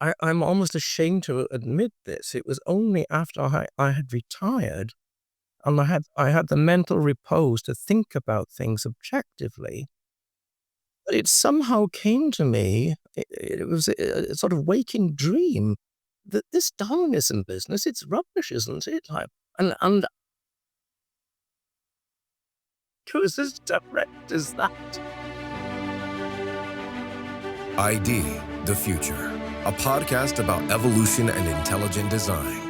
I'm almost ashamed to admit this. It was only after I had retired and I had the mental repose to think about things objectively. But it somehow came to me, it was a sort of waking dream, that this Darwinism business, it's rubbish, isn't it? And it was as direct as that. ID, The Future, a podcast about evolution and intelligent design.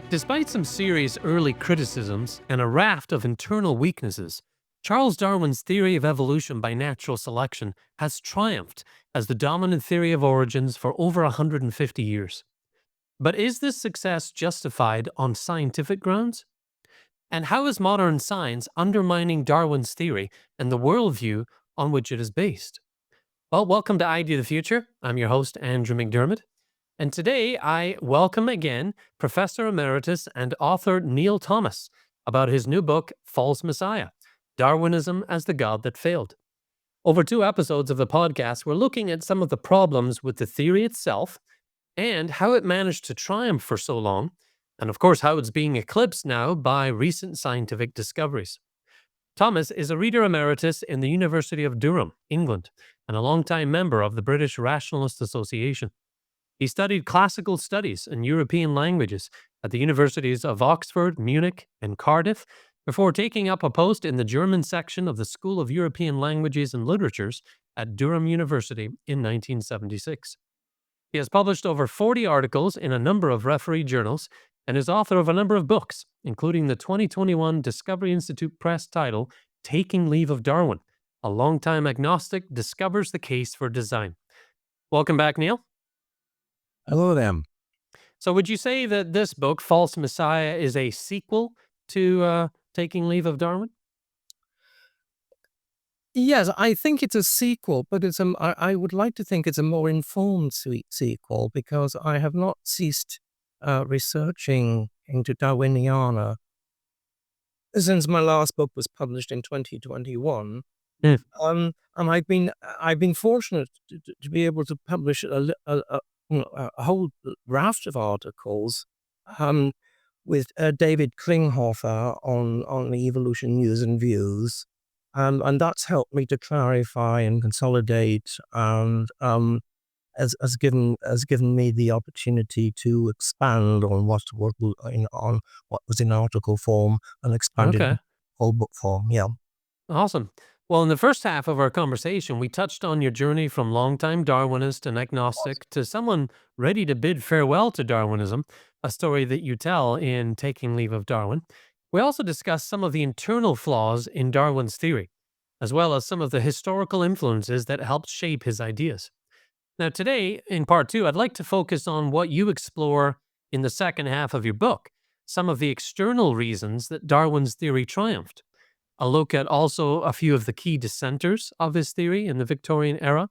Despite some serious early criticisms and a raft of internal weaknesses, Charles Darwin's theory of evolution by natural selection has triumphed as the dominant theory of origins for over 150 years. But is this success justified on scientific grounds? And how is modern science undermining Darwin's theory and the worldview on which it is based? Well, welcome to ID the Future. I'm your host, Andrew McDiarmid. And today I welcome again Professor Emeritus and author Neil Thomas about his new book, False Messiah: Darwinism as the God That Failed. Over 2 episodes of the podcast, we're looking at some of the problems with the theory itself and how it managed to triumph for so long, and of course how it's being eclipsed now by recent scientific discoveries. Thomas is a reader emeritus in the University of Durham, England, and a longtime member of the British Rationalist Association. He studied classical studies and European languages at the universities of Oxford, Munich, and Cardiff before taking up a post in the German section of the School of European Languages and Literatures at Durham University in 1976. He has published over 40 articles in a number of refereed journals and is author of a number of books, including the 2021 Discovery Institute Press title, Taking Leave of Darwin: A Longtime Agnostic Discovers the Case for Design. Welcome back, Neil. Hello, them. So would you say that this book, False Messiah, is a sequel to Taking Leave of Darwin? Yes, I think it's a sequel, but I would like to think it's a more informed sequel, because I have not ceased researching into Darwiniana since my last book was published in 2021. Mm. And I've been fortunate to be able to publish a whole raft of articles with David Klinghoffer on the evolution news and views. And that's helped me to clarify and consolidate, and has given me the opportunity to expand on what was in article form and expand it Okay. in whole book form. Yeah. Awesome. Well, in the first half of our conversation, we touched on your journey from longtime Darwinist and agnostic to someone ready to bid farewell to Darwinism, a story that you tell in Taking Leave of Darwin. We also discussed some of the internal flaws in Darwin's theory, as well as some of the historical influences that helped shape his ideas. Now, today, in part 2, I'd like to focus on what you explore in the second half of your book, some of the external reasons that Darwin's theory triumphed. I'll look at also a few of the key dissenters of his theory in the Victorian era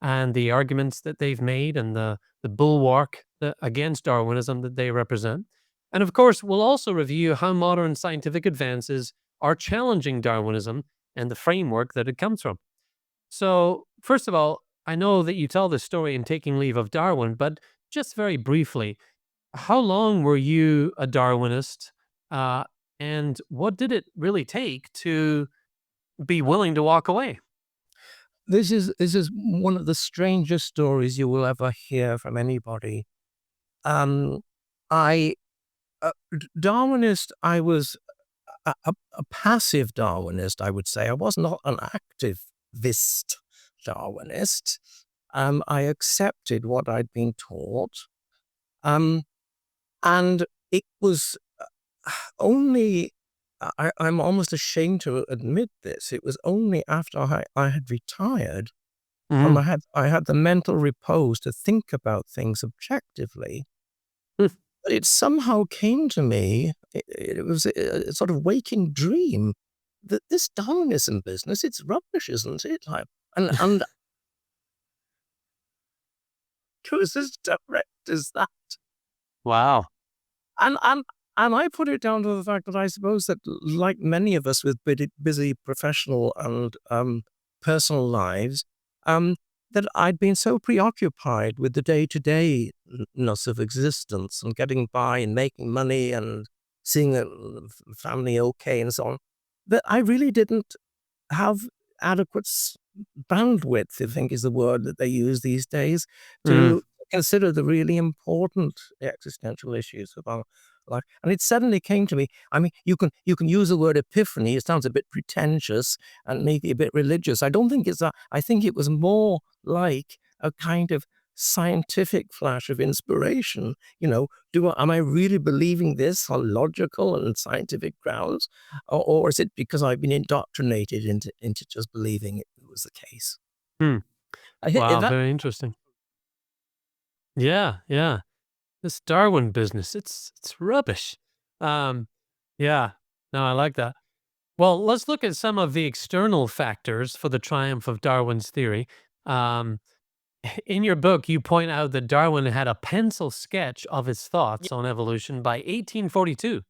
and the arguments that they've made and the bulwark against Darwinism that they represent. And of course, we'll also review how modern scientific advances are challenging Darwinism and the framework that it comes from. So, first of all, I know that you tell this story in Taking Leave of Darwin, but just very briefly, how long were you a Darwinist? And what did it really take to be willing to walk away? This is one of the strangest stories you will ever hear from anybody. I Darwinist. I was a passive Darwinist, I would say. I was not an activist Darwinist. I accepted what I'd been taught, and it was only. I'm almost ashamed to admit this. It was only after I had retired and I had the mental repose to think about things objectively. Mm. But it somehow came to me, it was a sort of waking dream, that this Darwinism business, it's rubbish, isn't it? And it was as direct as that. Wow. And I put it down to the fact that I suppose that, like many of us with busy professional and personal lives, that I'd been so preoccupied with the day-to-dayness of existence and getting by and making money and seeing the family okay and so on, that I really didn't have adequate bandwidth, I think is the word that they use these days, Mm. to consider the really important existential issues of our life. And it suddenly came to me. I mean, you can use the word epiphany. It sounds a bit pretentious and maybe a bit religious. I don't think it's that. I think it was more like a kind of scientific flash of inspiration. Am I really believing this on logical and scientific grounds, or is it because I've been indoctrinated into just believing it was the case? Hmm. I think Wow, that very interesting. Yeah, yeah. This Darwin business, it's rubbish. Um, yeah. No, I like that. Well, let's look at some of the external factors for the triumph of Darwin's theory. Um, in your book, you point out that Darwin had a pencil sketch of his thoughts on evolution by 1842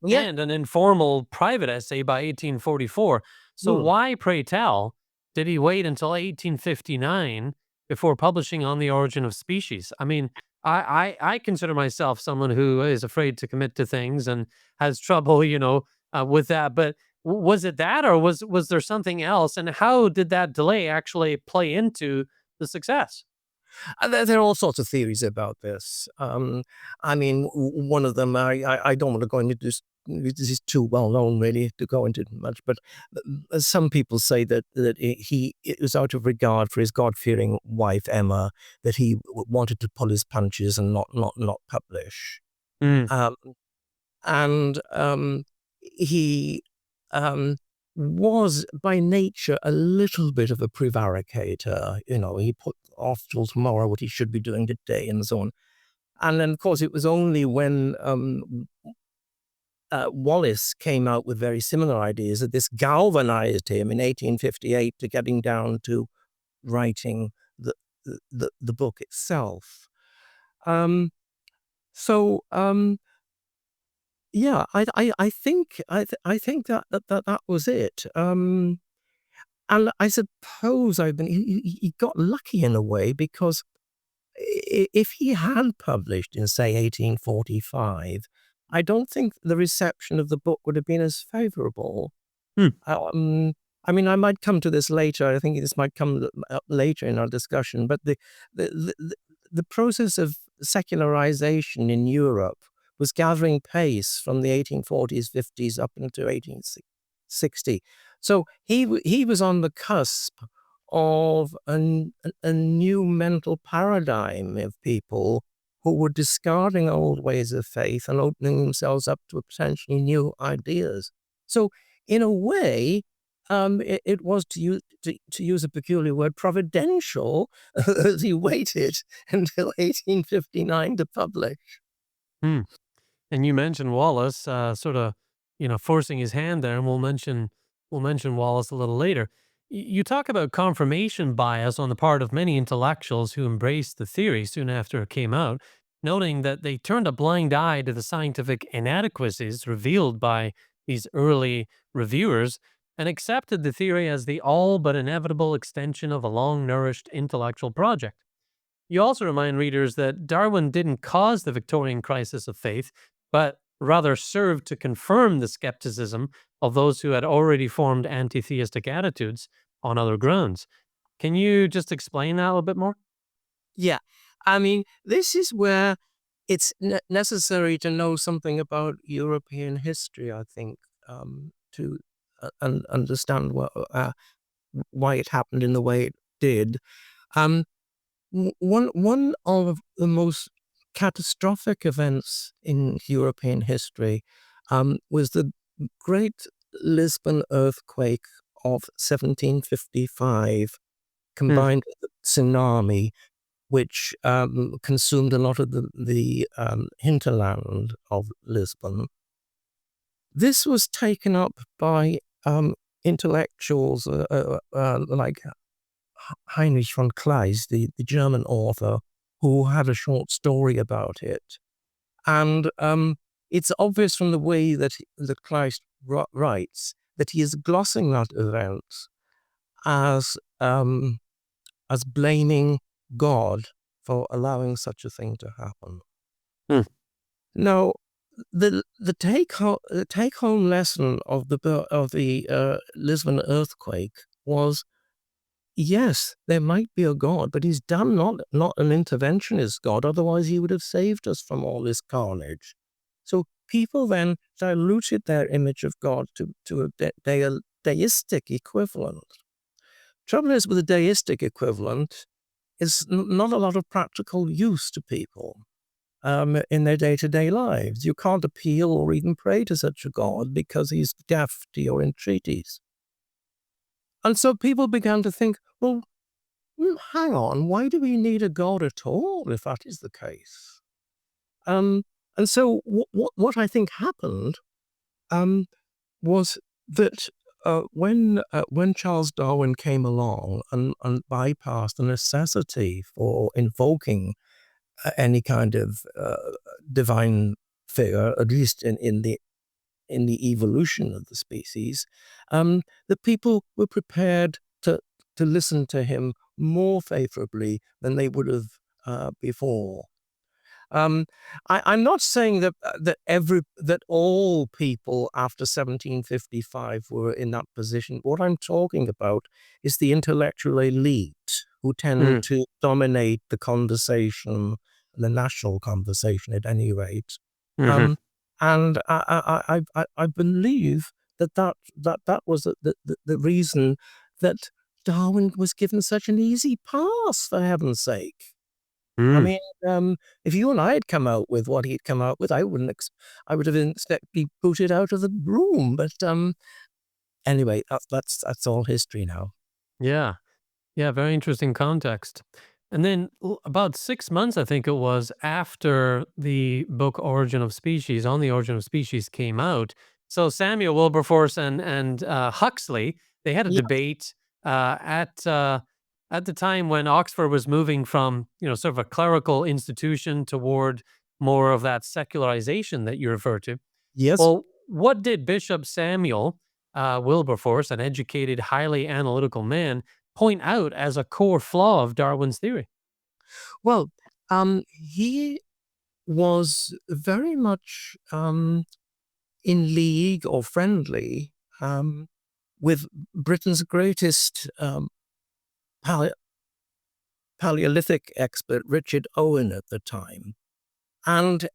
yeah. and an informal private essay by 1844. So, Hmm. why, pray tell, did he wait until 1859 before publishing On the Origin of Species? I mean, I consider myself someone who is afraid to commit to things and has trouble, with that. But was it that, or was there something else? And how did that delay actually play into the success? There are all sorts of theories about this. I mean, one of them, I don't want to go into this. This is too well known, really, to go into much. But some people say that it was out of regard for his God-fearing wife Emma that he wanted to pull his punches and not publish. Mm, Um, and he um, was by nature a little bit of a prevaricator. He put off till tomorrow what he should be doing today and so on. And then, of course, it was only when Wallace came out with very similar ideas that this galvanized him in 1858 to getting down to writing the book itself. Um, so Yeah, I think that was it. And I suppose he got lucky in a way because if he had published in, say, 1845, I don't think the reception of the book would have been as favorable. hmm, Um, I mean, I might come to this later. I think this might come up later in our discussion, but the, the, the process of secularization in Europe was gathering pace from the 1840s, 50s up into 1860. So he was on the cusp of a new mental paradigm of people who were discarding old ways of faith and opening themselves up to potentially new ideas. So in a way, it was to use a peculiar word, providential, as he waited until 1859 to publish. hmm. And you mentioned Wallace, sort of, forcing his hand there, and we'll mention Wallace a little later. You talk about confirmation bias on the part of many intellectuals who embraced the theory soon after it came out, noting that they turned a blind eye to the scientific inadequacies revealed by these early reviewers and accepted the theory as the all but inevitable extension of a long nourished intellectual project. You also remind readers that Darwin didn't cause the Victorian crisis of faith, but rather served to confirm the skepticism of those who had already formed anti theistic attitudes on other grounds. Can you just explain that a little bit more? Yeah. I mean, this is where it's necessary to know something about European history, I think, to understand why it happened in the way it did. Um, one of the most catastrophic events in European history was the Great Lisbon earthquake of 1755, Hmm. combined with the tsunami, which consumed a lot of the hinterland of Lisbon. This was taken up by intellectuals like Heinrich von Kleist, the German author, who had a short story about it. And it's obvious from the way that Kleist writes that he is glossing that event as as blaming God for allowing such a thing to happen. Hmm. Now, the take home lesson of the Lisbon earthquake was, yes, there might be a God, but he's done not an interventionist God. Otherwise, he would have saved us from all this carnage. So people then diluted their image of God to a deistic equivalent. Trouble is, with a deistic equivalent, is not a lot of practical use to people in their day-to-day lives. You can't appeal or even pray to such a God because he's deaf to your entreaties. And so people began to think, well, hang on, why do we need a God at all if that is the case? And so what I think happened was that when Charles Darwin came along and bypassed the necessity for invoking any kind of divine figure, at least in the evolution of the species, the people were prepared to listen to him more favorably than they would have before. I'm not saying that all people after 1755 were in that position. What I'm talking about is the intellectual elite who tend to dominate the conversation, the national conversation at any rate. Mm-hmm. And I believe that was the reason that Darwin was given such an easy pass, for heaven's sake. I mean, if you and I had come out with what he'd come out with, I would have expected to be booted out of the room. But anyway, that's all history now. Yeah. Yeah, very interesting context. And then about 6 months, I think it was, after the book Origin of Species, On the Origin of Species came out. So Samuel Wilberforce and Huxley, they had a Yeah. debate at the time when Oxford was moving from, sort of a clerical institution toward more of that secularization that you refer to. Yes. Well, what did Bishop Samuel Wilberforce, an educated, highly analytical man, point out as a core flaw of Darwin's theory? Well, he was very much in league or friendly with Britain's greatest Paleolithic expert, Richard Owen, at the time. And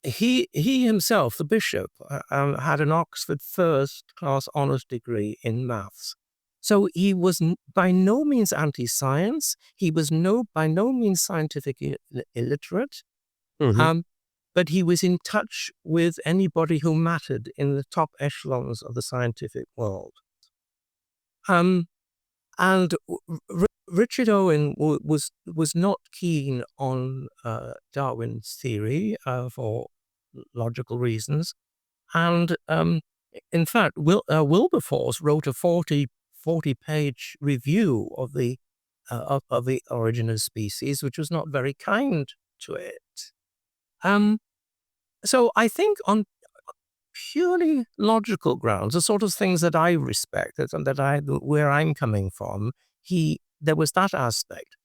he himself, the bishop, had an Oxford first-class honours degree in maths. So he was by no means anti-science. He was by no means scientific illiterate. Hmm. But he was in touch with anybody who mattered in the top echelons of the scientific world. And Richard Owen was not keen on Darwin's theory for logical reasons, and in fact, Wilberforce wrote a 40-page review of the Origin of Species, which was not very kind to it. So I think on purely logical grounds, the sort of things that I respect, where I'm coming from, there was that aspect.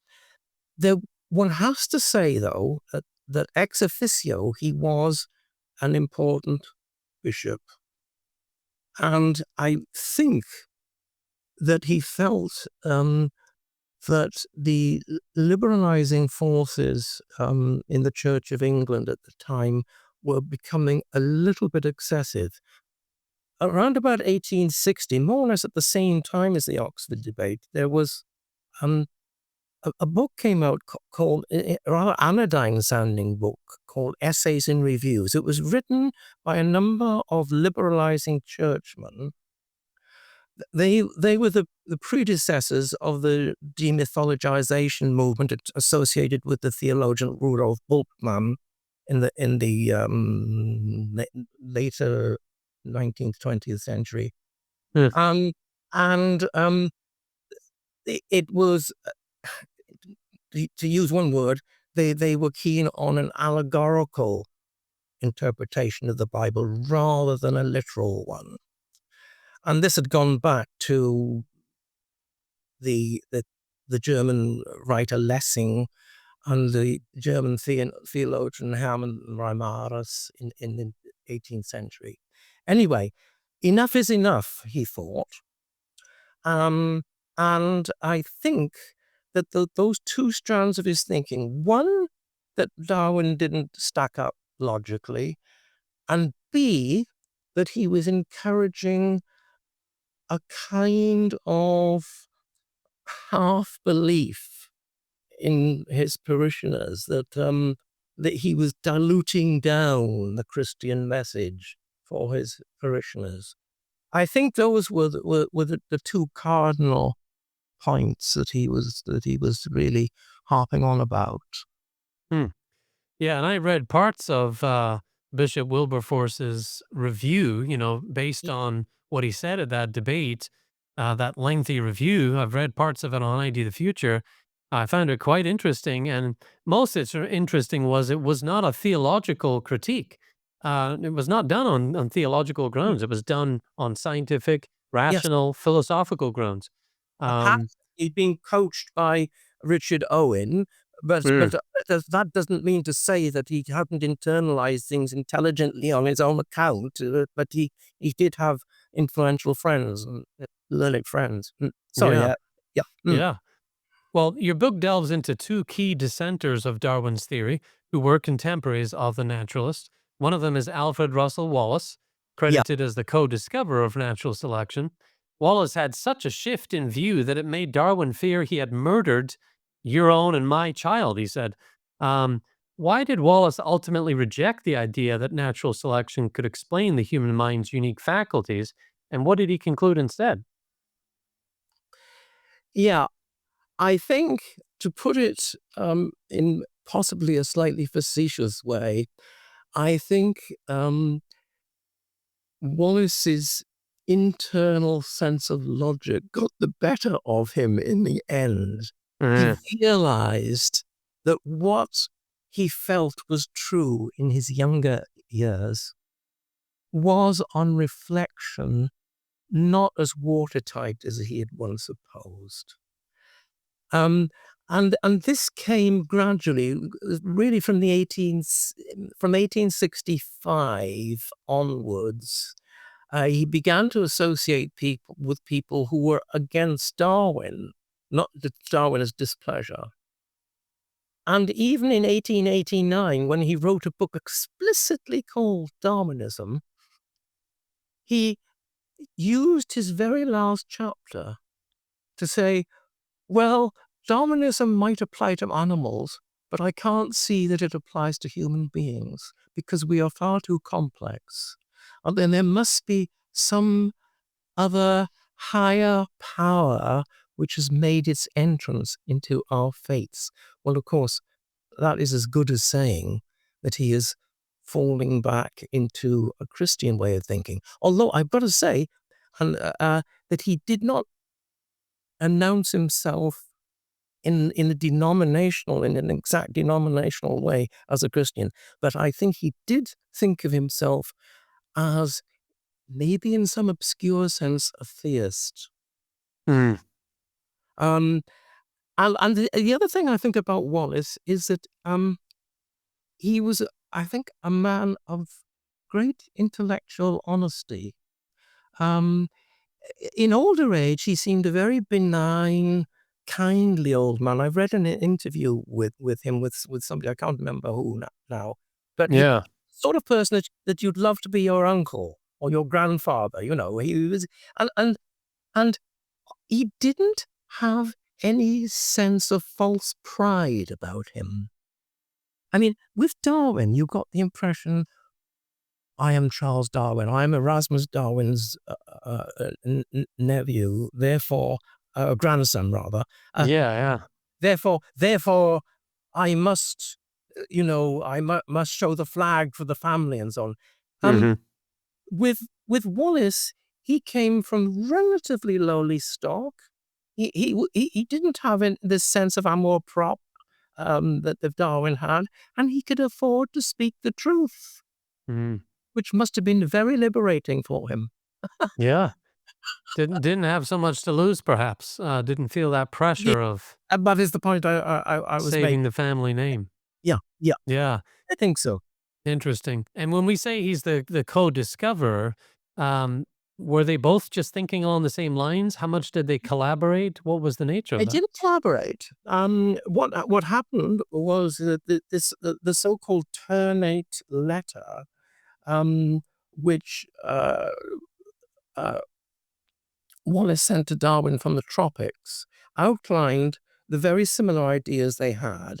One has to say, though, that ex officio he was an important bishop, and I think that he felt that the liberalizing forces in the Church of England at the time were becoming a little bit excessive. Around about 1860, more or less at the same time as the Oxford debate, there was a book came out called, a rather anodyne-sounding book called Essays and Reviews. It was written by a number of liberalizing churchmen. They were the predecessors of the demythologization movement associated with the theologian Rudolf Bultmann in the later 19th, 20th century. Yeah. It was, to use one word, they were keen on an allegorical interpretation of the Bible rather than a literal one. And this had gone back to the the German writer Lessing and the German theologian Hermann Reimarus in the 18th century. Anyway, enough is enough, he thought. And I think that those two strands of his thinking, one, that Darwin didn't stack up logically, and B, that he was encouraging a kind of half belief in his parishioners, that he was diluting down the Christian message for his parishioners. I think those were the two cardinal points that he was really harping on about. Yeah, and I read parts of Bishop Wilberforce's review, based on what he said at that debate, that lengthy review. I've read parts of it on ID the Future. I found it quite interesting, and most interesting was it was not a theological critique. It was not done on theological grounds. It was done on scientific, Yes, rational, philosophical grounds. Um, perhaps he'd been coached by Richard Owen, but mm, that doesn't mean to say that he hadn't internalized things intelligently on his own account. But he did have influential friends and learned friends. Sorry, yeah, yeah. yeah. Well, your book delves into two key dissenters of Darwin's theory who were contemporaries of the naturalist. One of them is Alfred Russel Wallace, Yeah. credited as the co-discoverer of natural selection. Wallace had such a shift in view that it made Darwin fear he had murdered your own and my child, he said. Um, why did Wallace ultimately reject the idea that natural selection could explain the human mind's unique faculties, and what did he conclude instead? Yeah, I think, to put it in possibly a slightly facetious way, I think Wallace's internal sense of logic got the better of him in the end. He Mm, realized that what he felt was true in his younger years was, on reflection, not as watertight as he had once supposed. Um, and this came gradually, really from 1865 onwards. He began to associate with people who were against Darwin, not Darwin's displeasure. And even in 1889, when he wrote a book explicitly called Darwinism, he used his very last chapter to say, well, Darwinism might apply to animals, but I can't see that it applies to human beings because we are far too complex. And then there must be some other higher power which has made its entrance into our faiths. Well, of course, that is as good as saying that he is falling back into a Christian way of thinking. Although I've got to say that he did not announce himself in an exact denominational way as a Christian, but I think he did think of himself as, maybe in some obscure sense, a theist. mm, Um, and the other thing I think about Wallace is that he was, I think, a man of great intellectual honesty. Um, in older age, he seemed a very benign, kindly old man. I've read an interview with him with somebody, I can't remember who now, but he yeah. sort of person that you'd love to be your uncle or your grandfather. He was, and and he didn't have any sense of false pride about him. I mean, with Darwin, you got the impression, I am Charles Darwin. I am Erasmus Darwin's nephew, therefore, grandson rather. Uh, Yeah, yeah. therefore, I must, must show the flag for the family and so on. Um, Mhm. with Wallace, he came from relatively lowly stock. He didn't have this sense of amour propre that Darwin had, and he could afford to speak the truth, Mhm. which must have been very liberating for him. Yeah. Didn't have so much to lose, perhaps. Didn't feel that Yeah, pressure of that is the point I was making. saving the family name. Yeah, yeah, Yeah, I think so. interesting. And when we say he's the co-discoverer, um, were they both just thinking along the same lines? How much did they collaborate? What was the nature I of that? didn't collaborate. What happened was that the so-called ternate letter, which uh, Wallace sent to Darwin from the tropics, outlined the very similar ideas they had.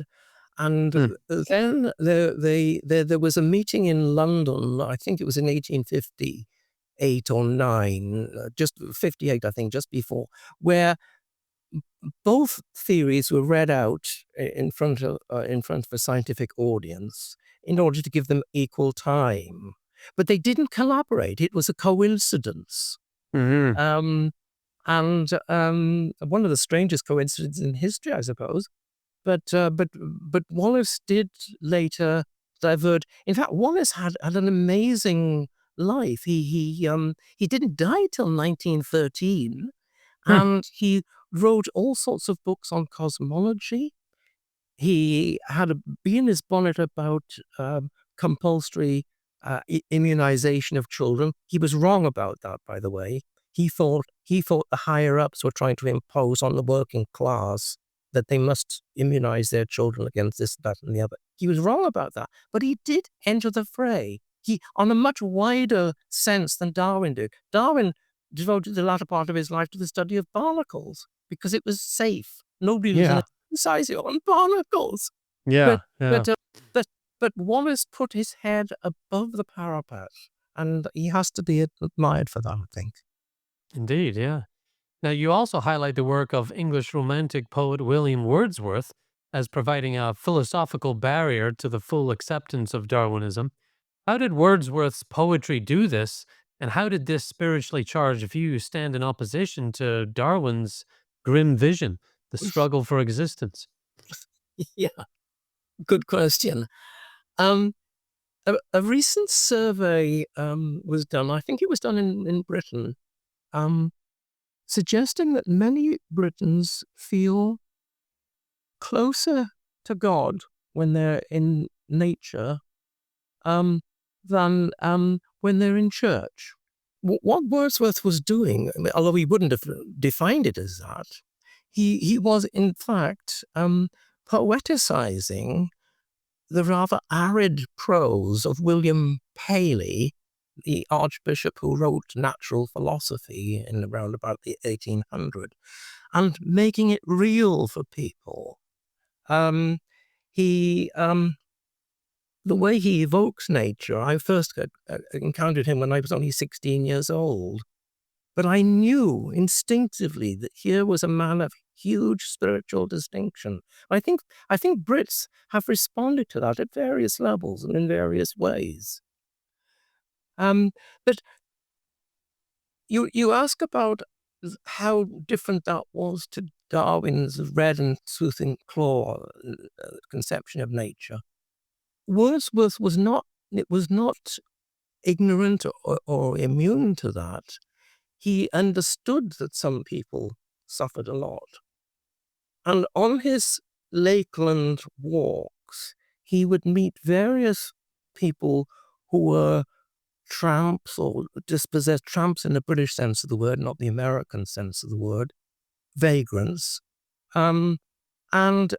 And Hmm. then there was a meeting in London, I think it was in 1858 or 9, just 58, I think, just before, where both theories were read out in front of a scientific audience in order to give them equal time. But they didn't collaborate. It was a coincidence. Mhm. Um, and one of the strangest coincidences in history, I suppose. But Wallace did later divert. In fact, Wallace had an amazing life. He didn't die till 1913, Hmm. and he wrote all sorts of books on cosmology. He had a bee in his bonnet about compulsory immunization of children. He was wrong about that, by the way. He thought the higher ups were trying to impose on the working class that they must immunize their children against this, that, and the other. He was wrong about that, but he did enter the fray. He, on a much wider sense than Darwin did. Darwin devoted the latter part of his life to the study of barnacles because it was safe. Nobody was going Yeah. to exercise it on barnacles. Yeah. But Yeah. but uh, but but Wallace put his head above the parapet, and he has to be admired for that, I think. Indeed. Yeah. Now, you also highlight the work of English Romantic poet William Wordsworth as providing a philosophical barrier to the full acceptance of Darwinism. How did Wordsworth's poetry do this? And how did this spiritually charged view stand in opposition to Darwin's grim vision, the struggle for existence? Yeah, good question. Um, a recent survey was done. I think it was done in Britain, um, suggesting that many Britons feel closer to God when they're in nature um, than when they're in church. What Wordsworth was doing, I mean, although he wouldn't have defined it as that, he was in fact poeticizing the rather arid prose of William Paley, the archbishop who wrote Natural Philosophy in around about the 1800, and making it real for people. He The way he evokes nature, I first encountered him when I was only 16 years old. But I knew instinctively that here was a man of huge spiritual distinction. I think Brits have responded to that at various levels and in various ways. Um, but you ask about how different that was to Darwin's red and toothing claw conception of nature. Wordsworth was not ignorant or immune to that. He understood that some people suffered a lot. And on his Lakeland walks, he would meet various people who were tramps or dispossessed, tramps in the British sense of the word, not the American sense of the word, vagrants, um, and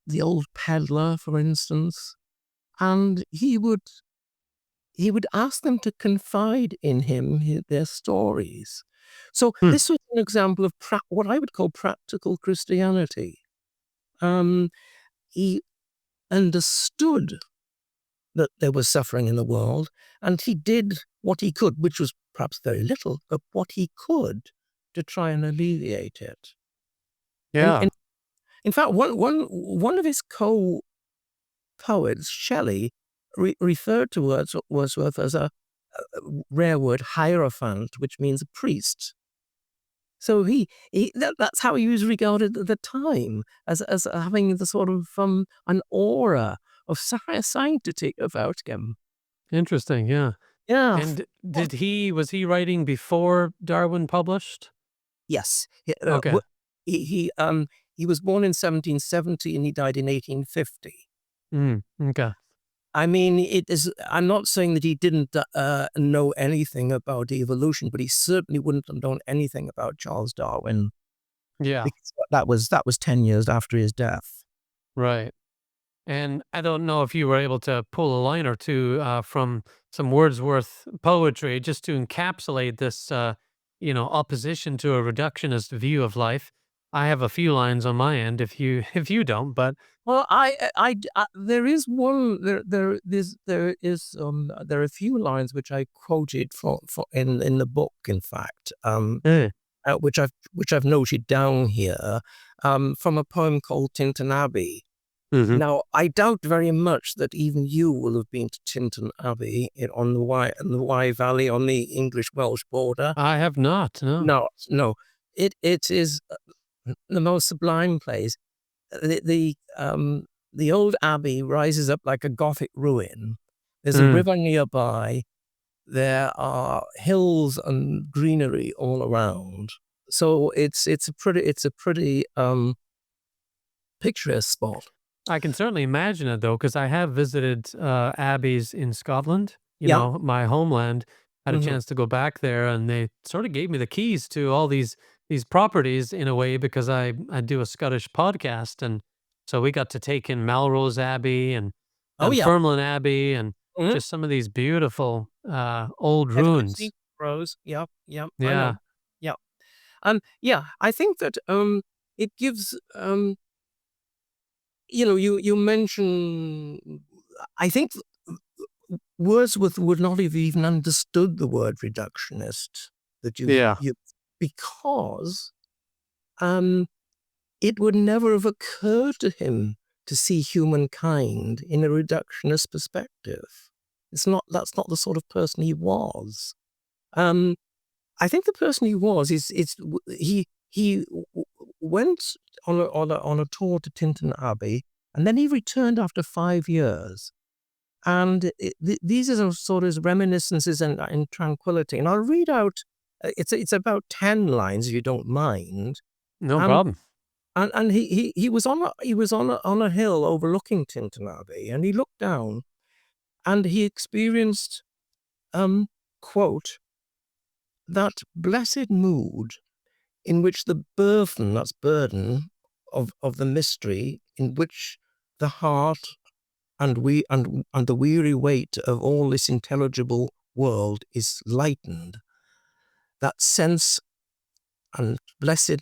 the old peddler, for instance. And he would ask them to confide in him their stories. So Hmm. this was an example of what I would call practical Christianity. He understood that there was suffering in the world, and he did what he could, which was perhaps very little, but what he could to try and alleviate it. And Yeah. in fact, one of his co-poets, Shelley, referred to Wordsworth as a rare word, hierophant, which means a priest. So that's how he was regarded at the time, as having the sort of an aura of sanctity about him. Interesting. Yeah. Yeah. And was he writing before Darwin published? Yes. Okay. He was born in 1770 and he died in 1850. Okay. I mean, it is. I'm not saying that he didn't know anything about evolution, but he certainly wouldn't have known anything about Charles Darwin Yeah. because that was 10 years after his death. Right. And I don't know if you were able to pull a line or two from some Wordsworth poetry just to encapsulate this, opposition to a reductionist view of life. I have a few lines on my end if you if you don't, but Well, there is one there are a few lines which I quoted in the book, in fact, eh, which I've noted down here, from a poem called Tinton Abbey. mhm. Now, I doubt very much that even you will have been to Tinton Abbey in the Wye Valley on the English-Welsh border. I have not. No. No, no, it is the most sublime place. The old abbey rises up like a Gothic ruin. There's a Mm. river nearby. There are hills and greenery all around. So it's a pretty picturesque spot. I can certainly imagine it though, because I have visited abbeys in Scotland. Yeah. My homeland. Had a Mhm. chance to go back there, and they sort of gave me the keys to all these properties in a way because I do a Scottish podcast, and so we got to take in Melrose Abbey and Oh yeah. Dunfermline Abbey and Mhm. just some of these beautiful old I've seen ruins. Rose. Yep, yep, I know. Yeah, Yep. Yeah, I think that it gives you mention I think Wordsworth would not have even understood the word reductionist that yeah. you because um it would never have occurred to him to see humankind in a reductionist perspective. That's not the sort of person he was. Um I think the person he was he went on a tour to Tinton Abbey, and then he returned after 5 years. And these are sort of reminiscences and tranquility. And I'll read out. It's about 10 lines, if you don't mind. No Um, problem. and he was on a hill overlooking Tinton Abbey, and he looked down, and he experienced quote that blessed mood in which the burden of the mystery, in which the heart and the weary weight of all this intelligible world is lightened, that sense and blessed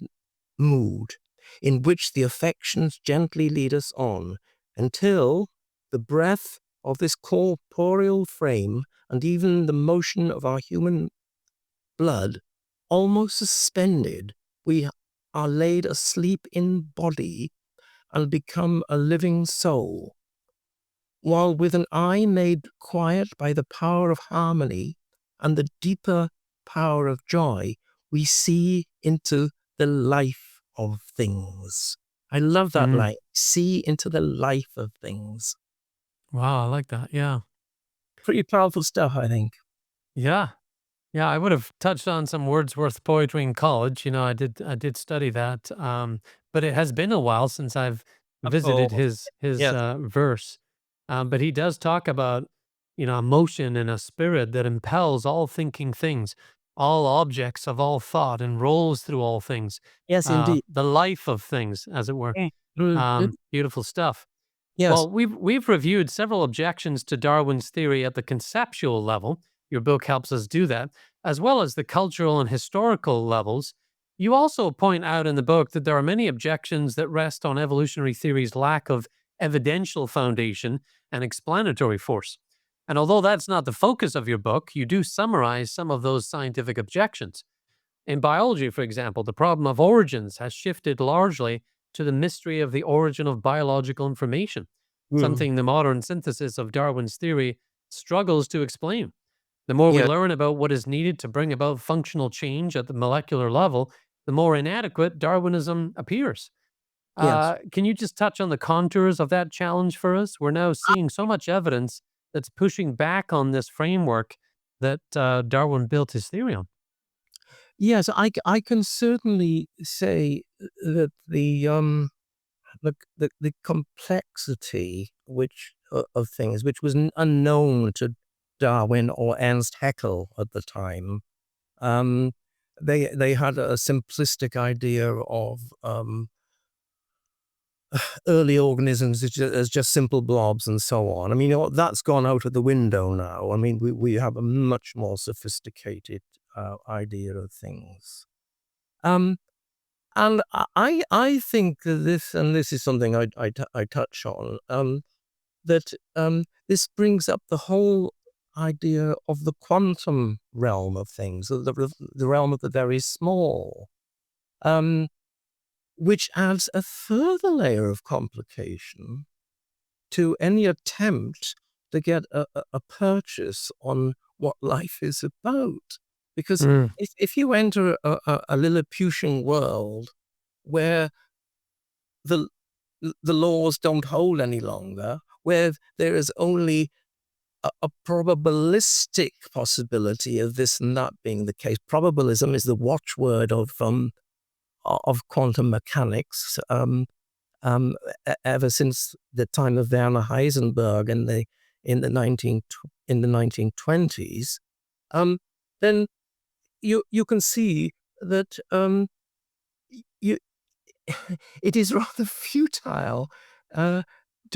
mood in which the affections gently lead us on until the breath of this corporeal frame and even the motion of our human blood almost suspended, we are laid asleep in body and become a living soul, while with an eye made quiet by the power of harmony and the deeper power of joy, we see into the life of things. I love that Mhm. line. See into the life of things. Wow, I like that. Yeah, Pretty powerful stuff, I think. yeah. Yeah, I would have touched on some Wordsworth poetry in college. I did study that, but it has been a while since I've Of visited course. his Yes. verse. But he does talk about emotion and a spirit that impels all thinking things, all objects of all thought, and rolls through all things. Yes, indeed. The life of things, as it were. Mm. Mm, mm. Beautiful stuff. Yes. Well, we've reviewed several objections to Darwin's theory at the conceptual level. Your book helps us do that, as well as the cultural and historical levels. You also point out in the book that there are many objections that rest on evolutionary theory's lack of evidential foundation and explanatory force. And although that's not the focus of your book, you do summarize some of those scientific objections. In biology, for example, the problem of origins has shifted largely to the mystery of the origin of biological information, Mm. something the modern synthesis of Darwin's theory struggles to explain. The more we Yeah. learn about what is needed to bring about functional change at the molecular level, the more inadequate Darwinism appears. Yes. Can you just touch on the contours of that challenge for us? We're now seeing so much evidence that's pushing back on this framework that Darwin built his theory on. Yes, I can certainly say that the complexity of things, which was unknown to Darwin or Ernst Haeckel at the time, they had a simplistic idea of early organisms as just simple blobs and so on. I mean, that's gone out of the window now. I mean, we have a much more sophisticated idea of things. And I think that this is something I touch on, that this brings up the whole idea of the quantum realm of things, the realm of the very small, which adds a further layer of complication to any attempt to get a purchase on what life is about. Because if you enter a Lilliputian world where the laws don't hold any longer, where there is only a probabilistic possibility of this not being the case. Probabilism is the watchword of quantum mechanics ever since the time of Werner Heisenberg in the 1920s. Then you can see that you it is rather futile to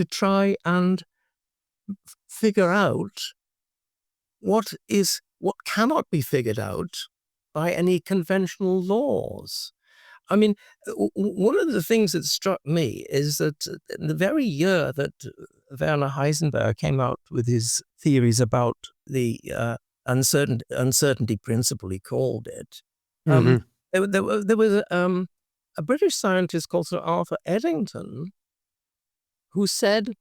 try and figure out what cannot be figured out by any conventional laws. I mean, one of the things that struck me is that in the very year that Werner Heisenberg came out with his theories about the uncertainty principle, he called it, there was a British scientist called Sir Arthur Eddington who said,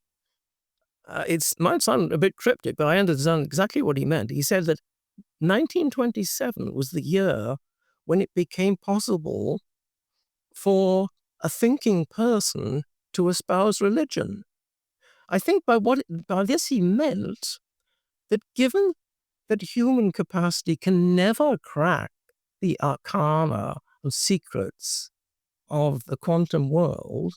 it might sound a bit cryptic, but I understand exactly what he meant. He said that 1927 was the year when it became possible for a thinking person to espouse religion. I think by this he meant that given that human capacity can never crack the arcana and secrets of the quantum world,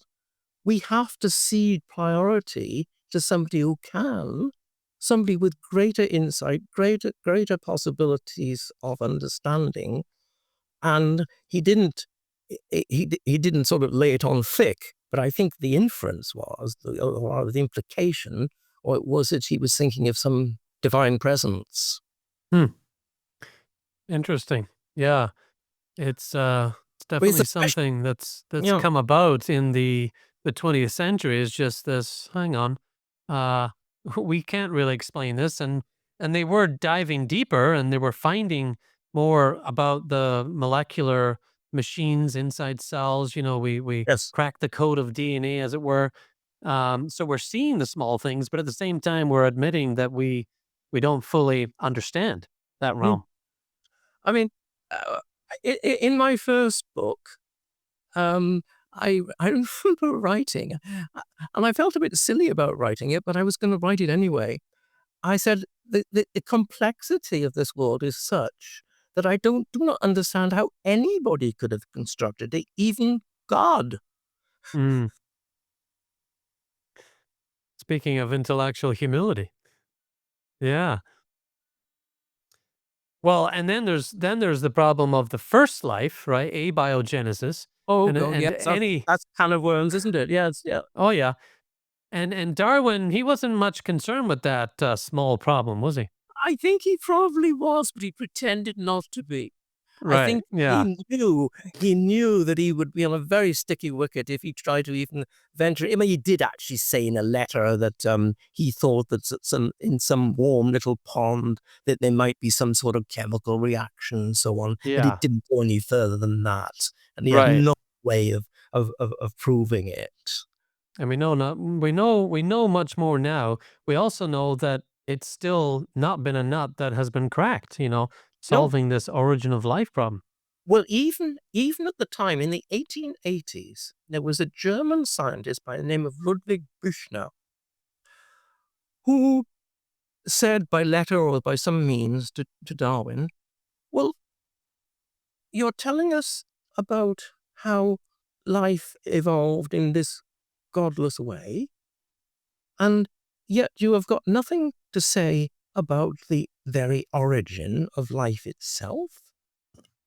we have to cede priority to somebody who can, somebody with greater insight, greater possibilities of understanding. And he didn't sort of lay it on thick, but I think the inference was, or the implication, or it was that he was thinking of some divine presence. Interesting. Yeah. It's definitely something that's come about in the 20th century, is just this, hang on, we can't really explain this. And they were diving deeper, and they were finding more about the molecular machines inside cells. We Yes. cracked the code of DNA, as it were. So we're seeing the small things, but at the same time, we're admitting that we don't fully understand that realm. I mean, in my first book, I remember writing, and I felt a bit silly about writing it, but I was going to write it anyway. I said the complexity of this world is such that I do not understand how anybody could have constructed it, even God. Speaking of intellectual humility. Yeah. Well, and then there's the problem of the first life, right? Abiogenesis. Oh, And God, and yes, any that's kind of worms, isn't it? Yes, yeah. Oh yeah. And Darwin, he wasn't much concerned with that small problem, was he? I think he probably was, but he pretended not to be. I Right. think Yeah. he knew that he would be on a very sticky wicket if he tried to even venture. I mean, he did actually say in a letter that he thought that in some warm little pond that there might be some sort of chemical reaction and so on. But he Yeah. didn't go any further than that, and he had Right. no way of proving it. And we know much more now. We also know that it's still not been a nut that has been cracked, No. solving this origin of life problem. Well, even at the time, in the 1880s, there was a German scientist by the name of Ludwig Büchner who said by letter or by some means to Darwin, well, you're telling us about how life evolved in this godless way, and yet you have got nothing to say about the very origin of life itself?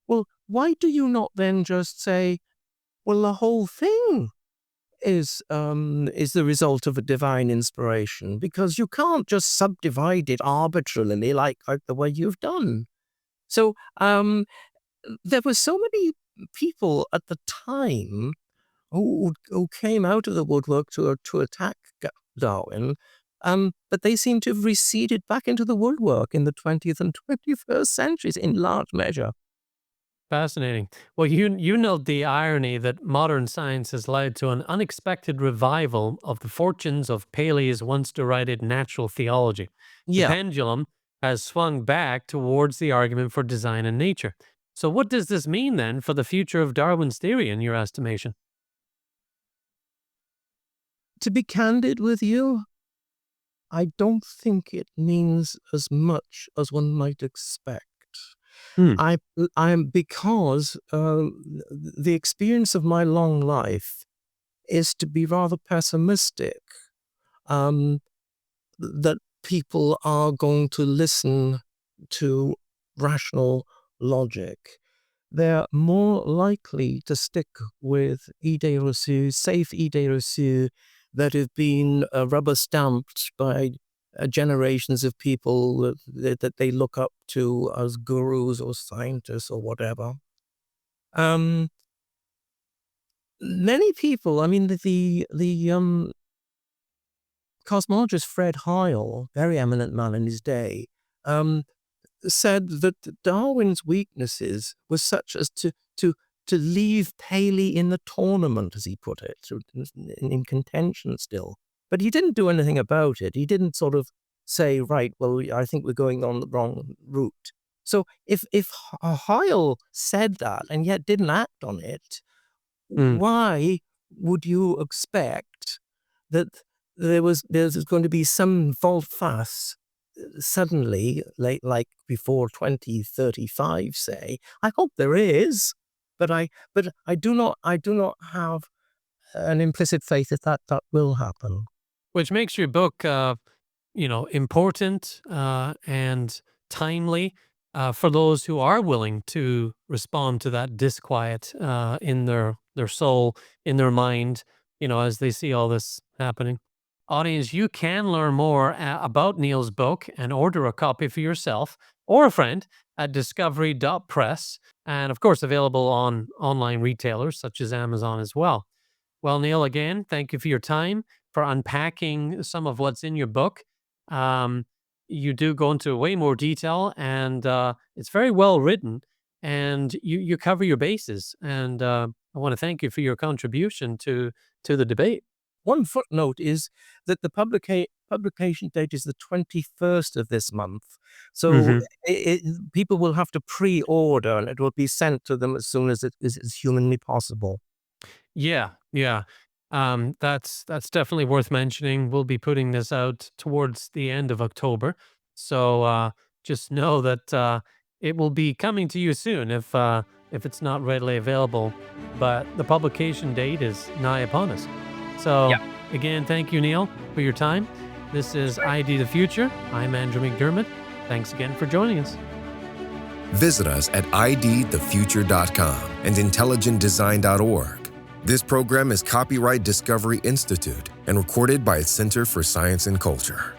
Well, why do you not then just say, well, the whole thing is the result of a divine inspiration? Because you can't just subdivide it arbitrarily like the way you've done. So there were so many people at the time who came out of the woodwork to attack Darwin, but they seem to have receded back into the woodwork in the 20th and 21st centuries in large measure. Fascinating. Well, you note the irony that modern science has led to an unexpected revival of the fortunes of Paley's once derided natural theology. The Yeah. pendulum has swung back towards the argument for design and nature. So, what does this mean then for the future of Darwin's theory, in your estimation? To be candid with you, I don't think it means as much as one might expect. Hmm. I'm because the experience of my long life is to be rather pessimistic, that people are going to listen to rational logic. They're more likely to stick with safe idées reçues that have been rubber stamped by generations of people that they look up to as gurus or scientists or whatever. Many people, I mean, the cosmologist Fred Hoyle, very eminent man in his day, said that Darwin's weaknesses were such as to leave Paley in the tournament, as he put it, in contention still. But he didn't do anything about it. He didn't sort of say, right, well, I think we're going on the wrong route. So if Hoyle said that and yet didn't act on it, Hmm. why would you expect that there's going to be some volte-face suddenly, like before 2035, say? I hope there is, but I do not have an implicit faith that will happen. Which makes your book, important and timely for those who are willing to respond to that disquiet in their soul, in their mind, as they see all this happening. Audience, you can learn more about Neil's book and order a copy for yourself or a friend at discovery.press, and of course available on online retailers such as Amazon as well. Well, Neil, again, thank you for your time, for unpacking some of what's in your book. Um, you do go into way more detail, and it's very well written, and you cover your bases. And I want to thank you for your contribution to the debate. One footnote is that the publication date is the 21st of this month. So Hmm. people will have to pre-order, and it will be sent to them as soon as it is humanly possible. Yeah, yeah. That's definitely worth mentioning. We'll be putting this out towards the end of October, so just know that it will be coming to you soon if it's not readily available. But the publication date is nigh upon us. So Yeah. again, thank you, Neil, for your time. This is ID the Future. I'm Andrew McDiarmid. Thanks again for joining us. Visit us at idthefuture.com and intelligentdesign.org. This program is copyright Discovery Institute and recorded by its Center for Science and Culture.